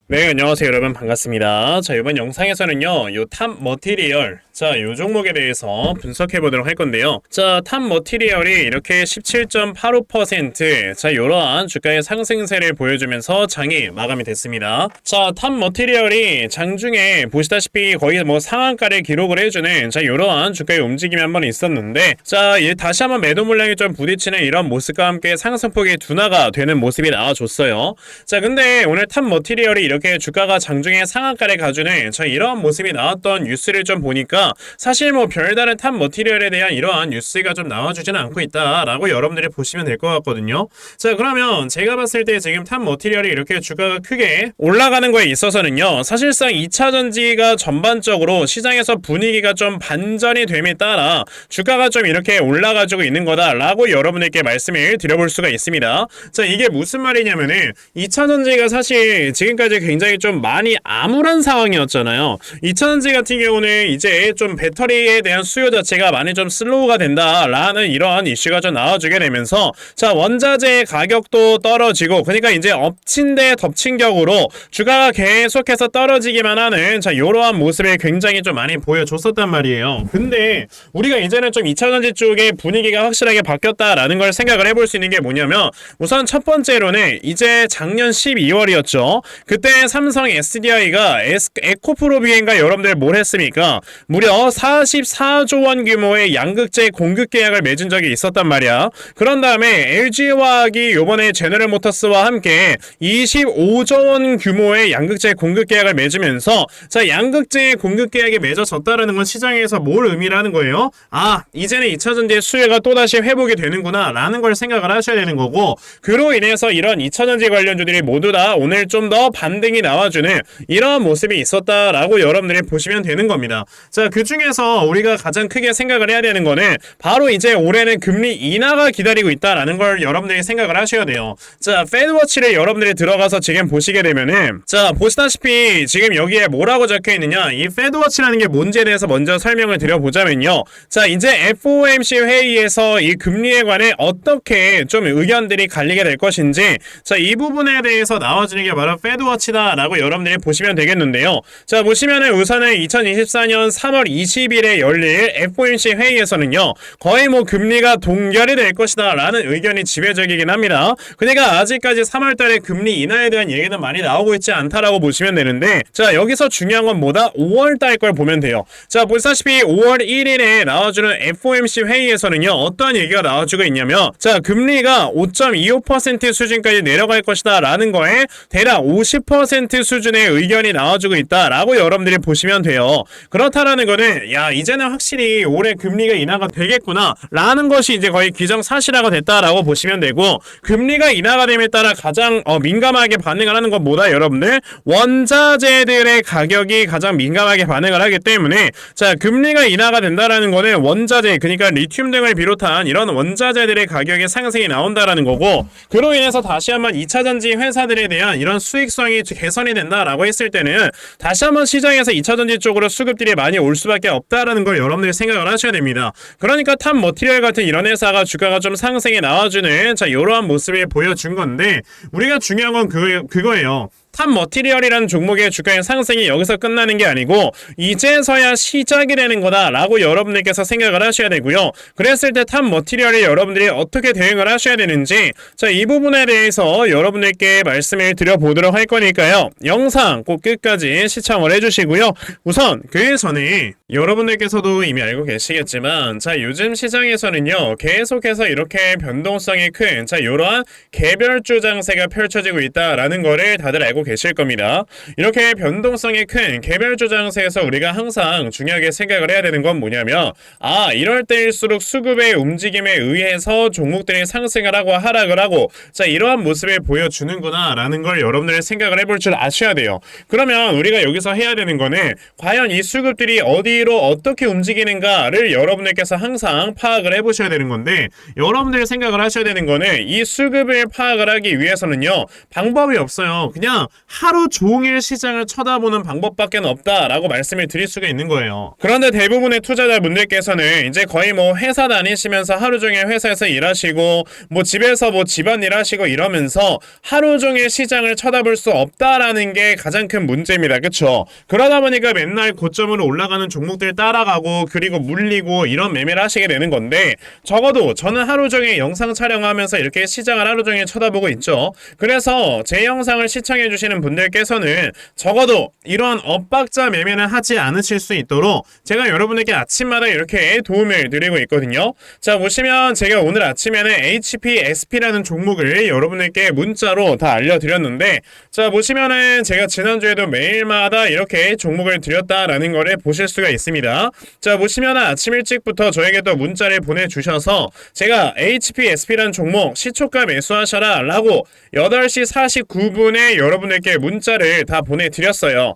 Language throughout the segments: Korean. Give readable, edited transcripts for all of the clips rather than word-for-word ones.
네, 안녕하세요 여러분, 반갑습니다. 자, 이번 영상에서는요 요 탑 머티리얼, 자, 요 종목에 대해서 분석해 보도록 할 건데요. 자, 탑 머티리얼이 이렇게 17.85%, 자, 요러한 주가의 상승세를 보여주면서 장이 마감이 됐습니다. 자, 탑 머티리얼이 장중에 보시다시피 거의 뭐 상한가를 기록을 해주는, 자, 요러한 주가의 움직임이 한번 있었는데, 자, 다시 한번 매도 물량이 좀 부딪히는 이런 모습과 함께 상승폭이 둔화가 되는 모습이 나와줬어요. 자, 근데 오늘 탑 머티리얼이 이렇게 주가가 장중에 상한가를 가주는, 자, 이러한 모습이 나왔던 뉴스를 좀 보니까 사실 뭐 별다른 탑 머티리얼에 대한 이러한 뉴스가 좀 나와주지는 않고 있다라고 여러분들이 보시면 될 것 같거든요. 자, 그러면 제가 봤을 때 지금 탑 머티리얼이 이렇게 주가가 크게 올라가는 거에 있어서는요, 사실상 2차전지가 전반적으로 시장에서 분위기가 좀 반전이 됨에 따라 주가가 좀 이렇게 올라가지고 있는 거다라고 여러분에게 말씀을 드려볼 수가 있습니다. 자, 이게 무슨 말이냐면은 2차전지가 사실 지금까지 굉장히 좀 많이 암울한 상황이었잖아요. 2차전지 같은 경우는 이제 좀 배터리에 대한 수요 자체가 많이 좀 슬로우가 된다라는 이러한 이슈가 좀 나와주게 되면서, 자, 원자재 가격도 떨어지고, 그러니까 이제 엎친 데 덮친 격으로 주가가 계속해서 떨어지기만 하는, 자, 이러한 모습을 굉장히 좀 많이 보여줬었단 말이에요. 근데 우리가 이제는 좀 2차전지 쪽의 분위기가 확실하게 바뀌었다라는 걸 생각을 해볼 수 있는 게 뭐냐면, 우선 첫 번째로는 이제 작년 12월이었죠. 그때 삼성 SDI가 에코프로 비행가 여러분들 뭘 했습니까? 무려 44조 원 규모의 양극재 공급 계약을 맺은 적이 있었단 말이야. 그런 다음에 LG화학이 요번에 제너럴모터스와 함께 25조 원 규모의 양극재 공급 계약을 맺으면서, 자, 양극재 공급 계약이 맺어졌다라는 건 시장에서 뭘 의미하는 거예요? 아, 이제는 2차전지의 수요가 또다시 회복이 되는구나 라는 걸 생각을 하셔야 되는 거고, 그로 인해서 이런 2차전지 관련주들이 모두 다 오늘 좀 더 반등이 나와주는 이런 모습이 있었다라고 여러분들이 보시면 되는 겁니다. 자, 그 중에서 우리가 가장 크게 생각을 해야 되는 거는 바로 이제 올해는 금리 인하가 기다리고 있다라는 걸 여러분들이 생각을 하셔야 돼요. 자, 페드워치를 여러분들이 들어가서 지금 보시게 되면은, 자, 보시다시피 지금 여기에 뭐라고 적혀 있느냐, 이 페드워치라는 게 뭔지에 대해서 먼저 설명을 드려보자면요. 자, 이제 FOMC 회의에서 이 금리에 관해 어떻게 좀 의견들이 갈리게 될 것인지, 자, 이 부분에 대해서 나와주는 게 바로 페드워치다라고 여러분들이 보시면 되겠는데요. 자, 보시면은 우선은 2024년 3월 20일에 열릴 FOMC 회의에서는요, 거의 뭐 금리가 동결이 될 것이다 라는 의견이 지배적이긴 합니다. 그러니까 아직까지 3월달에 금리 인하에 대한 얘기는 많이 나오고 있지 않다라고 보시면 되는데, 자, 여기서 중요한 건 뭐다? 5월달 걸 보면 돼요. 자, 보시다시피 5월 1일에 나와주는 FOMC 회의에서는요, 어떠한 얘기가 나와주고 있냐면, 자, 금리가 5.25% 수준까지 내려갈 것이다 라는 거에 대략 50% 수준의 의견이 나와주고 있다라고 여러분들이 보시면 돼요. 그렇다라는 거는, 야, 이제는 확실히 올해 금리가 인하가 되겠구나 라는 것이 이제 거의 기정사실화가 됐다라고 보시면 되고, 금리가 인하가 됨에 따라 가장 민감하게 반응을 하는 건 뭐다 여러분들? 원자재들의 가격이 가장 민감하게 반응을 하기 때문에, 자, 금리가 인하가 된다라는 거는 원자재, 그러니까 리튬 등을 비롯한 이런 원자재들의 가격의 상승이 나온다라는 거고, 그로 인해서 다시 한번 2차전지 회사들에 대한 이런 수익성이 개선이 된다라고 했을 때는 다시 한번 시장에서 2차전지 쪽으로 수급들이 많이 올 수밖에 없다라는 걸 여러분들이 생각을 하셔야 됩니다. 그러니까 탑 머티리얼 같은 이런 회사가 주가가 좀 상승이 나와주는, 자, 이러한 모습을 보여준 건데, 우리가 중요한 건 그거예요. 탑 머티리얼이라는 종목의 주가의 상승이 여기서 끝나는 게 아니고 이제서야 시작이 되는 거다라고 여러분들께서 생각을 하셔야 되고요. 그랬을 때 탑 머티리얼이 여러분들이 어떻게 대응을 하셔야 되는지, 자, 이 부분에 대해서 여러분들께 말씀을 드려보도록 할 거니까요. 영상 꼭 끝까지 시청을 해주시고요. 우선 그 전에 여러분들께서도 이미 알고 계시겠지만, 자, 요즘 시장에서는요, 계속해서 이렇게 변동성이 큰, 자, 이러한 개별주 장세가 펼쳐지고 있다라는 거를 다들 알고 계실 겁니다. 이렇게 변동성이 큰 개별주 장세에서 우리가 항상 중요하게 생각을 해야 되는 건 뭐냐면, 아, 이럴 때일수록 수급의 움직임에 의해서 종목들이 상승을 하고 하락을 하고, 자, 이러한 모습을 보여주는구나 라는 걸 여러분들이 생각을 해볼 줄 아셔야 돼요. 그러면 우리가 여기서 해야 되는 거는 과연 이 수급들이 어디로 어떻게 움직이는가를 여러분들께서 항상 파악을 해보셔야 되는 건데, 여러분들이 생각을 하셔야 되는 거는 이 수급을 파악을 하기 위해서는요, 방법이 없어요. 그냥 하루 종일 시장을 쳐다보는 방법밖에 없다라고 말씀을 드릴 수가 있는 거예요. 그런데 대부분의 투자자분들께서는 이제 거의 뭐 회사 다니시면서 하루 종일 회사에서 일하시고 뭐 집에서 뭐 집안일 하시고 이러면서 하루 종일 시장을 쳐다볼 수 없다라는 게 가장 큰 문제입니다. 그쵸? 그러다 보니까 맨날 고점으로 올라가는 종목들 따라가고 그리고 물리고 이런 매매를 하시게 되는 건데, 적어도 저는 하루 종일 영상 촬영하면서 이렇게 시장을 하루 종일 쳐다보고 있죠. 그래서 제 영상을 시청해 주시는 분들께서는 적어도 이런 엇박자 매매는 하지 않으실 수 있도록 제가 여러분에게 아침마다 이렇게 도움을 드리고 있거든요. 자, 보시면 제가 오늘 아침에는 HPSP라는 종목을 여러분에게 문자로 다 알려드렸는데, 자, 보시면은 제가 지난주에도 매일마다 이렇게 종목을 드렸다라는 거를 보실 수가 있습니다. 자, 보시면 아침 일찍부터 저에게 또 문자를 보내주셔서 제가 HPSP라는 종목 시초가 매수하셔라 라고 8시 49분에 여러분에게 문자를 다 보내드렸어요.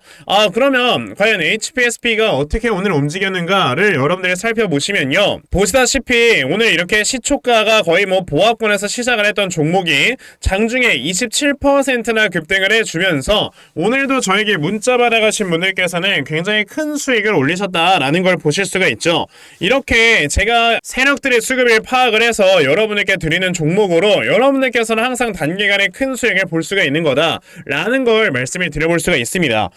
그러면 과연 HPSP가 어떻게 오늘 움직였는가를 여러분들이 살펴보시면요, 보시다시피 오늘 이렇게 시초가가 거의 뭐 보합권에서 시작을 했던 종목이 장중에 27%나 급등을 해주면서 오늘도 저에게 문자 받아가신 분들께서는 굉장히 큰 수익을 올리셨다라는 걸 보실 수가 있죠. 이렇게 제가 세력들의 수급을 파악을 해서 여러분에게 드리는 종목으로 여러분들께서는 항상 단기간에 큰 수익을 볼 수가 있는 거다라는 걸 말씀을 드려볼 수가 있습니다.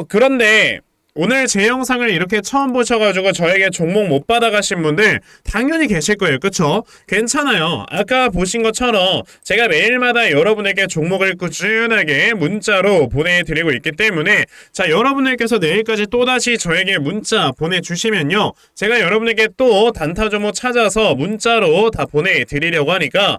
그런데 오늘 제 영상을 이렇게 처음 보셔가지고 저에게 종목 못 받아가신 분들 당연히 계실 거예요. 그쵸? 괜찮아요. 아까 보신 것처럼 제가 매일마다 여러분에게 종목을 꾸준하게 문자로 보내드리고 있기 때문에, 자, 여러분들께서 내일까지 또다시 저에게 문자 보내주시면요, 제가 여러분에게 또 단타 종목 찾아서 문자로 다 보내드리려고 하니까,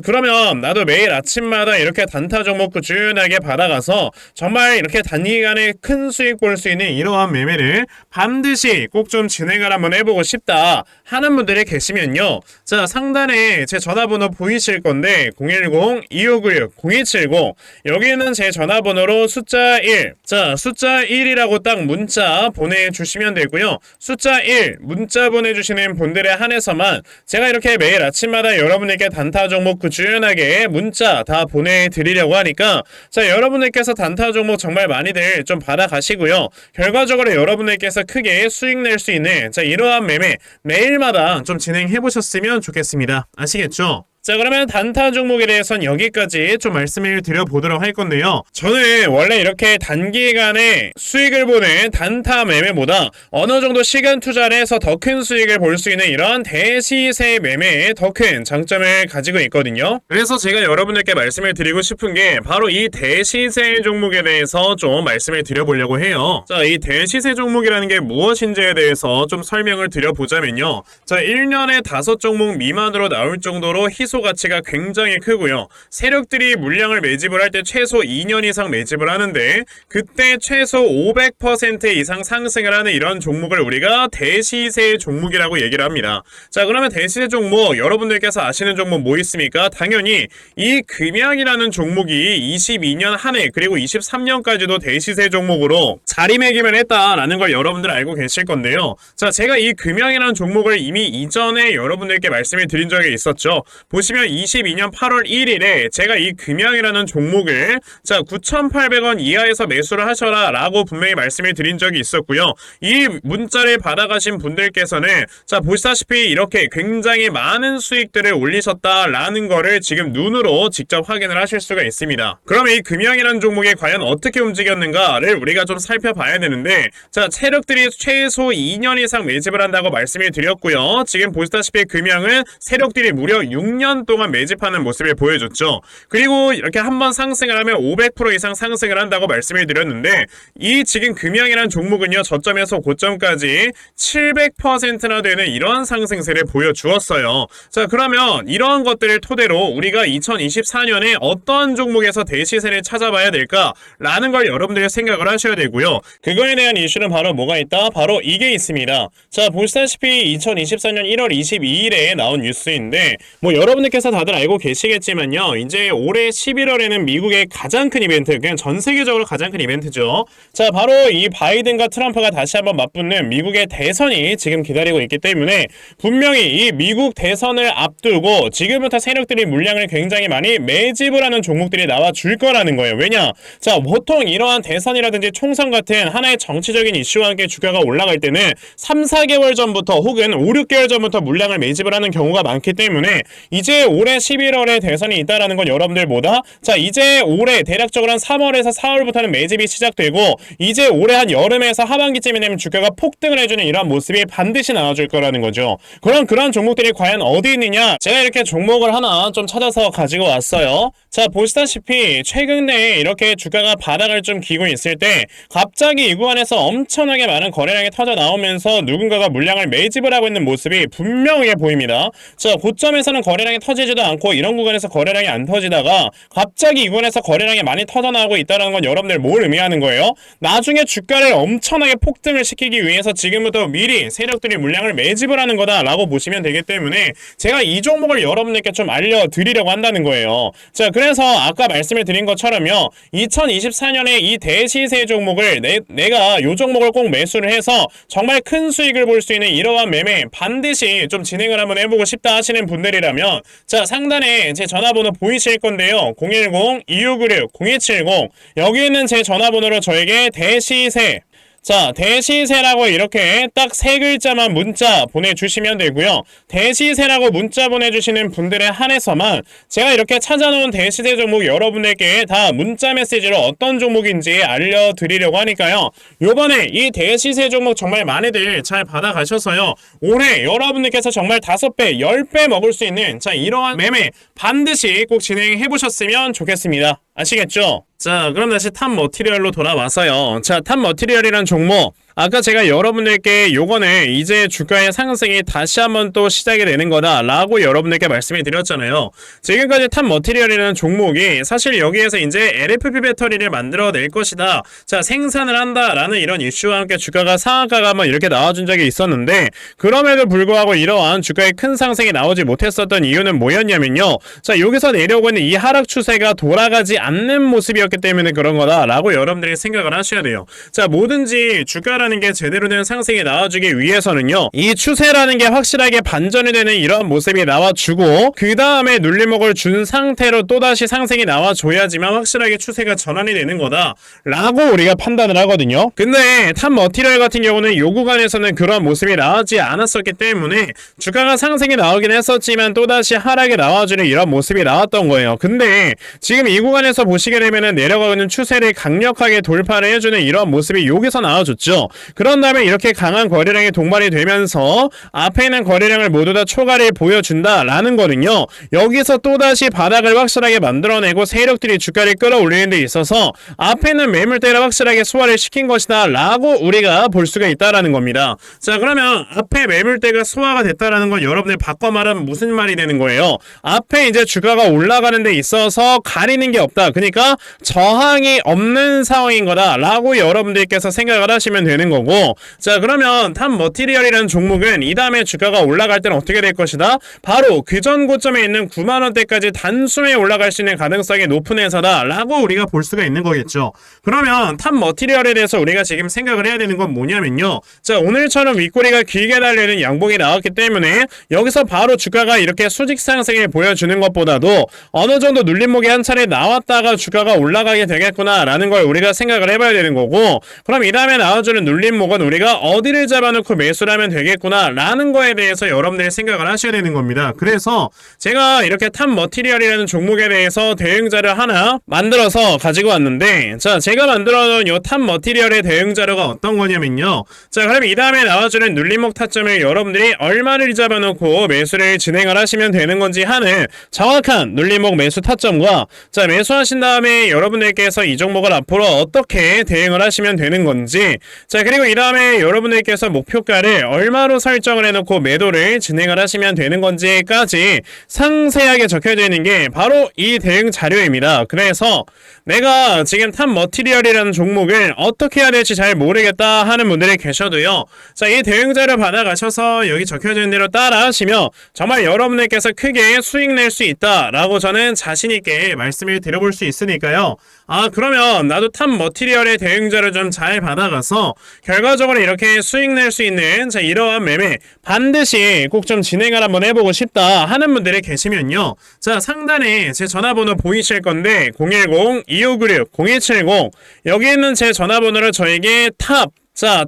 그러면 나도 매일 아침마다 이렇게 단타 종목 꾸준하게 받아가서 정말 이렇게 단기간에 큰 수익 볼 수 있는 이러한 매매를 반드시 꼭 좀 진행을 한번 해보고 싶다 하는 분들이 계시면요, 자, 상단에 제 전화번호 보이실 건데 010-2596-0270, 여기는 제 전화번호로 숫자 1, 자, 숫자 1이라고 딱 문자 보내주시면 되고요. 숫자 1 문자 보내주시는 분들에 한해서만 제가 이렇게 매일 아침마다 여러분에게 단타 종목 꾸준하게 문자 다 보내드리려고 하니까, 자, 여러분들께서 단타 종목 정말 많이들 좀 받아가시고요, 결과적으로 여러분들께서 크게 수익 낼 수 있는, 자, 이러한 매매 매일마다 좀 진행해 보셨으면 좋겠습니다. 아시겠죠? 자, 그러면 단타 종목에 대해서는 여기까지 좀 말씀을 드려보도록 할 건데요, 저는 원래 이렇게 단기간에 수익을 보는 단타 매매보다 어느 정도 시간 투자를 해서 더 큰 수익을 볼 수 있는 이런 대시세 매매에 더 큰 장점을 가지고 있거든요. 그래서 제가 여러분들께 말씀을 드리고 싶은 게 바로 이 대시세 종목에 대해서 좀 말씀을 드려보려고 해요. 자, 이 대시세 종목이라는 게 무엇인지에 대해서 좀 설명을 드려보자면요, 자, 1년에 5종목 미만으로 나올 정도로 희소 가치가 굉장히 크고요, 세력들이 물량을 매집을 할 때 최소 2년 이상 매집을 하는데 그때 최소 500% 이상 상승을 하는 이런 종목을 우리가 대시세 종목이라고 얘기를 합니다. 자, 그러면 대시세 종목 여러분들께서 아시는 종목 뭐 있습니까? 당연히 이 금양이라는 종목이 22년 한 해 그리고 23년까지도 대시세 종목으로 자리매김을 했다라는 걸 여러분들 알고 계실 건데요, 자, 제가 이 금양이라는 종목을 이미 이전에 여러분들께 말씀을 드린 적이 있었죠. 보시면 22년 8월 1일에 제가 이 금양이라는 종목을, 자, 9,800원 이하에서 매수를 하셔라 라고 분명히 말씀을 드린 적이 있었고요. 이 문자를 받아가신 분들께서는, 자, 보시다시피 이렇게 굉장히 많은 수익들을 올리셨다라는 거를 지금 눈으로 직접 확인을 하실 수가 있습니다. 그럼 이 금양이라는 종목이 과연 어떻게 움직였는가를 우리가 좀 살펴봐야 되는데, 자, 세력들이 최소 2년 이상 매집을 한다고 말씀을 드렸고요, 지금 보시다시피 금양은 세력들이 무려 6년 동안 매집하는 모습을 보여줬죠. 그리고 이렇게 한번 상승을 하면 500% 이상 상승을 한다고 말씀을 드렸는데, 이 지금 금양이라는 종목은요, 저점에서 고점까지 700%나 되는 이런 상승세를 보여주었어요. 자, 그러면 이러한 것들을 토대로 우리가 2024년에 어떤 종목에서 대시세를 찾아봐야 될까라는 걸 여러분들이 생각을 하셔야 되고요. 그거에 대한 이슈는 바로 뭐가 있다? 바로 이게 있습니다. 자, 보시다시피 2024년 1월 22일에 나온 뉴스인데, 뭐 여러분 여러분들께서 다들 알고 계시겠지만요. 이제 올해 11월에는 미국의 가장 큰 이벤트, 그냥 전 세계적으로 가장 큰 이벤트죠. 자, 바로 이 바이든과 트럼프가 다시 한번 맞붙는 미국의 대선이 지금 기다리고 있기 때문에 분명히 이 미국 대선을 앞두고 지금부터 세력들이 물량을 굉장히 많이 매집을 하는 종목들이 나와 줄 거라는 거예요. 왜냐? 자, 보통 이러한 대선이라든지 총선 같은 하나의 정치적인 이슈와 함께 주가가 올라갈 때는 3, 4개월 전부터 혹은 5, 6개월 전부터 물량을 매집을 하는 경우가 많기 때문에 이제 올해 11월에 대선이 있다라는 건 여러분들보다 자, 이제 올해 대략적으로 한 3월에서 4월부터는 매집이 시작되고 이제 올해 한 여름에서 하반기쯤이 되면 주가가 폭등을 해주는 이런 모습이 반드시 나와줄 거라는 거죠. 그럼 그런 종목들이 과연 어디 있느냐? 제가 이렇게 종목을 하나 좀 찾아서 가지고 왔어요. 자, 보시다시피 최근에 이렇게 주가가 바닥을 좀 기고 있을 때 갑자기 이 구간에서 엄청나게 많은 거래량이 터져 나오면서 누군가가 물량을 매집을 하고 있는 모습이 분명하게 보입니다. 자, 고점에서는 거래량이 터지지도 않고 이런 구간에서 거래량이 안 터지다가 갑자기 이 구간에서 거래량이 많이 터져 나오고 있다는 건 여러분들 뭘 의미하는 거예요? 나중에 주가를 엄청나게 폭등을 시키기 위해서 지금부터 미리 세력들이 물량을 매집을 하는 거다라고 보시면 되기 때문에 제가 이 종목을 여러분들께 좀 알려드리려고 한다는 거예요. 자, 그래서 아까 말씀을 드린 것처럼요, 2024년에 이 대시세 종목을 내가 이 종목을 꼭 매수를 해서 정말 큰 수익을 볼 수 있는 이러한 매매 반드시 좀 진행을 한번 해보고 싶다 하시는 분들이라면 자, 상단에 제 전화번호 보이실 건데요, 010-2696-0270 여기 있는 제 전화번호로 저에게 대시세, 자, 대시세라고 이렇게 딱 세 글자만 문자 보내주시면 되고요. 대시세라고 문자 보내주시는 분들에 한해서만 제가 이렇게 찾아놓은 대시세 종목 여러분들께 다 문자 메시지로 어떤 종목인지 알려드리려고 하니까요. 요번에 이 대시세 종목 정말 많이들 잘 받아가셔서요, 올해 여러분들께서 정말 5배, 10배 먹을 수 있는 자, 이러한 매매 반드시 꼭 진행해보셨으면 좋겠습니다. 아시겠죠? 자, 그럼 다시 탑 머티리얼로 돌아와서요. 자, 탑 머티리얼이란 종목, 아까 제가 여러분들께 요거는 이제 주가의 상승이 다시 한번 또 시작이 되는 거다 라고 여러분들께 말씀을 드렸잖아요. 지금까지 탑 머티리얼이라는 종목이 사실 여기에서 이제 LFP 배터리를 만들어낼 것이다, 자, 생산을 한다 라는 이런 이슈와 함께 주가가 상한가가 한번 이렇게 나와준 적이 있었는데 그럼에도 불구하고 이러한 주가의 큰 상승이 나오지 못했었던 이유는 뭐였냐면요, 자, 여기서 내려오고 있는 이 하락 추세가 돌아가지 않는 모습이었기 때문에 그런 거다 라고 여러분들이 생각을 하셔야 돼요. 자, 뭐든지 주가라는 게 제대로 된 상승이 나와주기 위해서는요, 이 추세라는 게 확실하게 반전이 되는 이런 모습이 나와주고 그 다음에 눌림목을 준 상태로 또다시 상승이 나와줘야지만 확실하게 추세가 전환이 되는 거다 라고 우리가 판단을 하거든요. 근데 탑 머티리얼 같은 경우는 요 구간에서는 그런 모습이 나오지 않았었기 때문에 주가가 상승이 나오긴 했었지만 또다시 하락이 나와주는 이런 모습이 나왔던 거예요. 근데 지금 이 구간에서 보시게 되면은 내려가는 추세를 강력하게 돌파를 해주는 이런 모습이 여기서 나와줬죠. 그런 다음에 이렇게 강한 거래량이 동반이 되면서 앞에 있는 거래량을 모두 다 초과를 보여준다 라는 거는요, 여기서 또다시 바닥을 확실하게 만들어내고 세력들이 주가를 끌어올리는 데 있어서 앞에 있는 매물대를 확실하게 소화를 시킨 것이다 라고 우리가 볼 수가 있다라는 겁니다. 자, 그러면 앞에 매물대가 소화가 됐다라는 건 여러분들 바꿔 말하면 무슨 말이 되는 거예요? 앞에 이제 주가가 올라가는 데 있어서 가리는 게 없다, 그러니까 저항이 없는 상황인 거다 라고 여러분들께서 생각을 하시면 되는 거고, 자, 그러면 탑 머티리얼이라는 종목은 이 다음에 주가가 올라갈 때는 어떻게 될 것이다? 바로 그 전 고점에 있는 9만원대까지 단숨에 올라갈 수 있는 가능성이 높은 회사다 라고 우리가 볼 수가 있는 거겠죠. 그러면 탑 머티리얼에 대해서 우리가 지금 생각을 해야 되는 건 뭐냐면요, 자, 오늘처럼 윗꼬리가 길게 달리는 양봉이 나왔기 때문에 여기서 바로 주가가 이렇게 수직 상승을 보여주는 것보다도 어느 정도 눌림목이 한 차례 나왔다가 주가가 올라가게 되겠구나 라는 걸 우리가 생각을 해봐야 되는 거고, 그럼 이 다음에 나와주는 눌림목은 우리가 어디를 잡아놓고 매수를 하면 되겠구나 라는 거에 대해서 여러분들이 생각을 하셔야 되는 겁니다. 그래서 제가 이렇게 탑 머티리얼이라는 종목에 대해서 대응자를 하나 만들어서 가지고 왔는데, 자, 제가 만들어놓은 이 탑 머티리얼의 대응자료가 어떤 거냐면요, 자, 그럼 이 다음에 나와주는 눌림목 타점을 여러분들이 얼마를 잡아놓고 매수를 진행을 하시면 되는 건지 하는 정확한 눌림목 매수 타점과, 자, 매수하신 다음에 여러분들께서 이 종목을 앞으로 어떻게 대응을 하시면 되는 건지, 자, 자, 그리고 이 다음에 여러분들께서 목표가를 얼마로 설정을 해놓고 매도를 진행을 하시면 되는 건지까지 상세하게 적혀져 있는 게 바로 이 대응 자료입니다. 그래서 내가 지금 탑 머티리얼이라는 종목을 어떻게 해야 될지 잘 모르겠다 하는 분들이 계셔도요, 자, 이 대응 자료 받아가셔서 여기 적혀져 있는 대로 따라 하시면 정말 여러분들께서 크게 수익 낼 수 있다라고 저는 자신있게 말씀을 드려볼 수 있으니까요. 아, 그러면 나도 탑 머티리얼의 대응 자료 좀 잘 받아가서 결과적으로 이렇게 수익 낼 수 있는, 자, 이러한 매매 반드시 꼭 좀 진행을 한번 해보고 싶다 하는 분들이 계시면요, 자, 상단에 제 전화번호 보이실 건데 010-2596-0170 여기 있는 제 전화번호를 저에게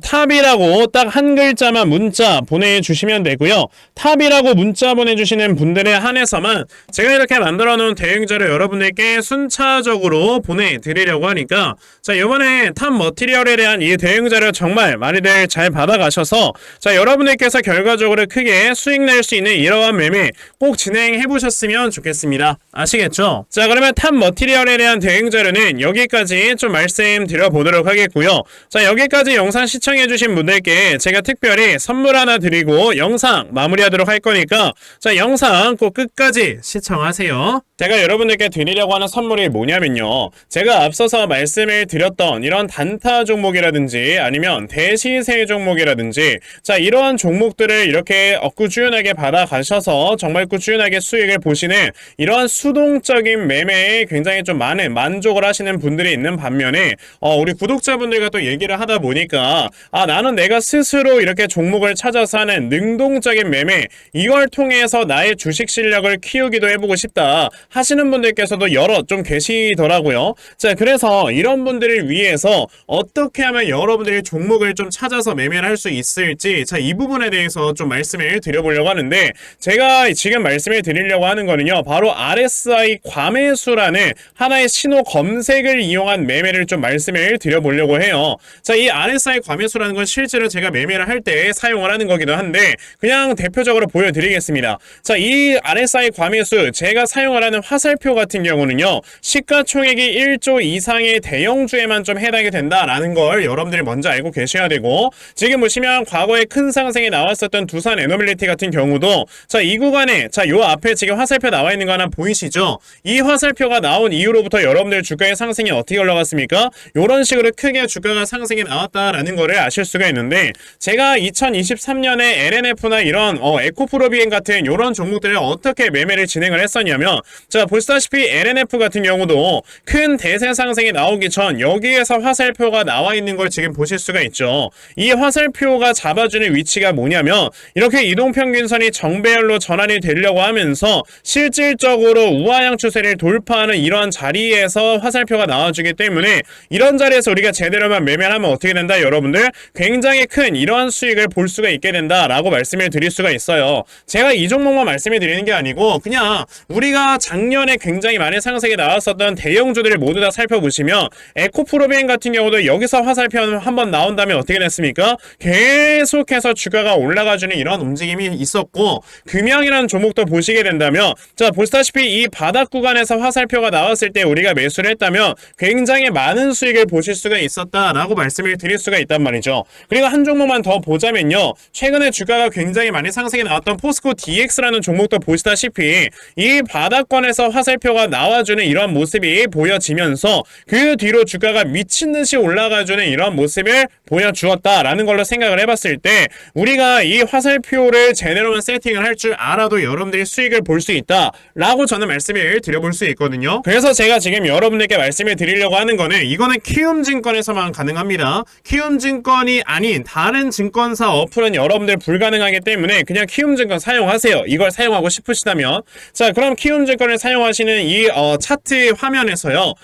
탑이라고 딱 한 글자만 문자 보내주시면 되고요. 탑이라고 문자 보내주시는 분들에 한해서만 제가 이렇게 만들어 놓은 대응자료 여러분들께 순차적으로 보내드리려고 하니까, 자, 이번에 탑 머티리얼에 대한 이 대응자료 정말 많이들 잘 받아가셔서, 자, 여러분들께서 결과적으로 크게 수익 낼 수 있는 이러한 매매 꼭 진행해 보셨으면 좋겠습니다. 아시겠죠? 자, 그러면 탑 머티리얼에 대한 대응자료는 여기까지 좀 말씀드려 보도록 하겠고요. 자, 여기까지 영상 시청해주신 분들께 제가 특별히 선물 하나 드리고 영상 마무리하도록 할 거니까, 자, 영상 꼭 끝까지 시청하세요. 제가 여러분들께 드리려고 하는 선물이 뭐냐면요, 제가 앞서서 말씀을 드렸던 이런 단타 종목이라든지 아니면 대시세 종목이라든지, 자, 이러한 종목들을 이렇게 꾸준하게 받아가셔서 정말 꾸준하게 수익을 보시는 이러한 수동적인 매매에 굉장히 좀 많은 만족을 하시는 분들이 있는 반면에, 우리 구독자분들과 또 얘기를 하다 보니까, 나는 내가 스스로 이렇게 종목을 찾아서 하는 능동적인 매매, 이걸 통해서 나의 주식 실력을 키우기도 해보고 싶다 하시는 분들께서도 여러 좀 계시더라고요. 자, 그래서 이런 분들을 위해서 어떻게 하면 여러분들이 종목을 좀 찾아서 매매를 할 수 있을지, 자, 이 부분에 대해서 좀 말씀을 드려보려고 하는데, 제가 지금 말씀을 드리려고 하는 거는요, 바로 RSI 과매수라는 하나의 신호 검색을 이용한 매매를 좀 말씀을 드려보려고 해요. 자, 이 RSI 과매수라는 건 실제로 제가 매매를 할 때 사용을 하는 거기도 한데, 그냥 대표적으로 보여드리겠습니다. 자, 이 RSI 과매수, 제가 사용을 하는 화살표 같은 경우는요, 시가총액이 1조 이상의 대형주에만 좀 해당이 된다라는 걸 여러분들이 먼저 알고 계셔야 되고, 지금 보시면 과거에 큰 상승이 나왔었던 두산 에너빌리티 같은 경우도, 자, 이 구간에, 자, 요 앞에 지금 화살표 나와 있는 거 하나 보이시죠? 이 화살표가 나온 이후로부터 여러분들 주가의 상승이 어떻게 올라갔습니까? 요런 식으로 크게 주가가 상승이 나왔다라는 거를 아실 수가 있는데, 제가 2023년에 LNF나 이런 에코프로비엔 같은 요런 종목들을 어떻게 매매를 진행을 했었냐면, 자, 보시다시피 LNF 같은 경우도 큰 대세 상승이 나오기 전 여기에서 화살표가 나와 있는 걸 지금 보실 수가 있죠. 이 화살표가 잡아주는 위치가 뭐냐면, 이렇게 이동평균선이 정배열로 전환이 되려고 하면서 실질적으로 우하향 추세를 돌파하는 이러한 자리에서 화살표가 나와주기 때문에, 이런 자리에서 우리가 제대로만 매매를 하면 어떻게 된다, 여러분들? 굉장히 큰 이러한 수익을 볼 수가 있게 된다라고 말씀을 드릴 수가 있어요. 제가 이 종목만 말씀을 드리는 게 아니고, 그냥 우리가 작년에 굉장히 많은 상승이 나왔었던 대형주들을 모두 다 살펴보시면, 에코프로비엔 같은 경우도 여기서 화살표 한번 나온 다음에 어떻게 됐습니까? 계속해서 주가가 올라가주는 이런 움직임이 있었고, 금양이라는 종목도 보시게 된다면, 자, 보시다시피 이 바닥 구간에서 화살표가 나왔을 때 우리가 매수를 했다면 굉장히 많은 수익을 보실 수가 있었다라고 말씀을 드릴 수가 있단 말이죠. 그리고 한 종목만 더 보자면요, 최근에 주가가 굉장히 많이 상승이 나왔던 포스코 DX라는 종목도 보시다시피 이 바닥권에서 화살표가 나와주는 이런 모습이 보여지면서 그 뒤로 주가가 미친듯이 올라가주는 이런 모습을 보여주었다라는 걸로 생각을 해봤을 때, 우리가 이 화살표를 제대로만 세팅을 할 줄 알아도 여러분들이 수익을 볼 수 있다라고 저는 말씀을 드려볼 수 있거든요. 그래서 제가 지금 여러분들께 말씀을 드리려고 하는 거는, 이거는 키움증권에서만 가능합니다. 키움증권이 아닌 다른 증권사 어플은 여러분들 불가능하기 때문에 그냥 키움증권 사용하세요. 이걸 사용하고 싶으시다면. 자, 그럼 키움증권을 사용하시는 이 차트 화면에서요,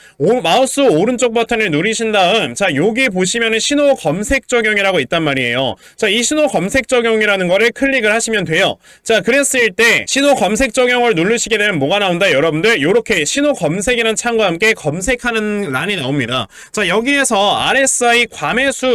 마우스 오른쪽 버튼을 누르신 다음, 자, 여기 보시면은 신호 검색 적용이라고 있단 말이에요. 자, 이 신호 검색 적용이라는 거를 클릭을 하시면 돼요. 자, 그랬을 때 신호 검색 적용을 누르시게 되면 뭐가 나온다, 여러분들? 요렇게 신호 검색이라는 창과 함께 검색하는 란이 나옵니다. 자, 여기에서 RSI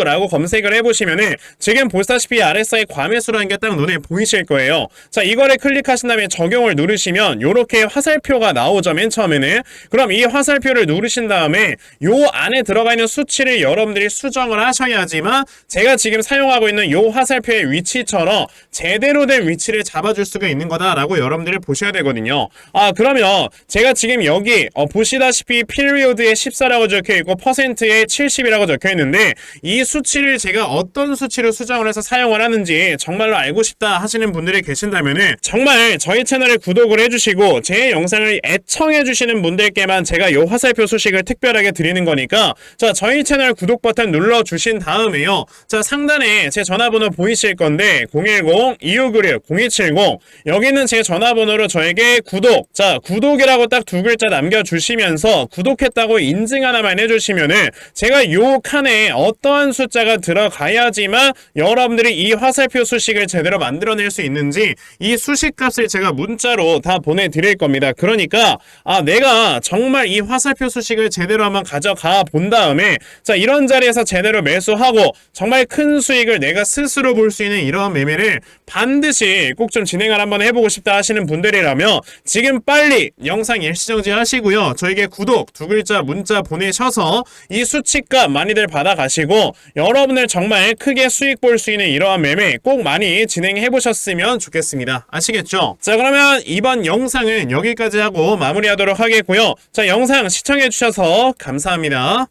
과매수라고 검색을 해보시면은 지금 보시다시피 RSI 과매수라는 게 딱 눈에 보이실 거예요. 자, 이거를 클릭하신 다음에 적용을 누르시면 요렇게 화살표가 나오죠. 맨 처음에는. 그럼 이 화살표를 누르신 다음에 요 안에 들어가 있는 수치를 여러분들이 수정을 하셔야지만 제가 지금 사용하고 있는 요 화살표의 위치처럼 제대로 된 위치를 잡아줄 수가 있는 거다라고 여러분들이 보셔야 되거든요. 그러면 제가 지금 여기 보시다시피 피리오드에 14라고 적혀있고 퍼센트에 70이라고 적혀있는데 이 수치를 제가 어떤 수치로 수정을 해서 사용을 하는지 정말로 알고 싶다 하시는 분들이 계신다면은 정말 저희 채널에 구독을 해주시고 제 영상을 애청해주시는 분들께만 제가 요 화살표 소식을 특별하게 드리는 거니까 자, 저희 채널 구독 버튼 눌러주신 다음에요. 자, 상단에 제 전화번호 보이실 건데 010-2596-0270 여기는 제 전화번호로 저에게 구독, 자, 구독이라고 딱 두 글자 남겨주시면서 구독했다고 인증 하나만 해주시면은 제가 요 칸에 어떠한 숫자가 들어가야지만 여러분들이 이 화살표 수식을 제대로 만들어낼 수 있는지 이 수식 값을 제가 문자로 다 보내드릴 겁니다. 그러니까 내가 정말 이 화살표 수식을 제대로 한번 가져가 본 다음에 자, 이런 자리에서 제대로 매수하고 정말 큰 수익을 내가 스스로 볼 수 있는 이런 매매를 반드시 꼭 좀 진행을 한번 해보고 싶다 하시는 분들이라면 지금 빨리 영상 일시정지 하시고요. 저에게 구독 두 글자 문자 보내셔서 이 수치값 많이들 받아가시고 여러분들 정말 크게 수익 볼 수 있는 이러한 매매 꼭 많이 진행해 보셨으면 좋겠습니다. 아시겠죠? 자, 그러면 이번 영상은 여기까지 하고 마무리하도록 하겠고요. 자, 영상 시청해 주셔서 감사합니다.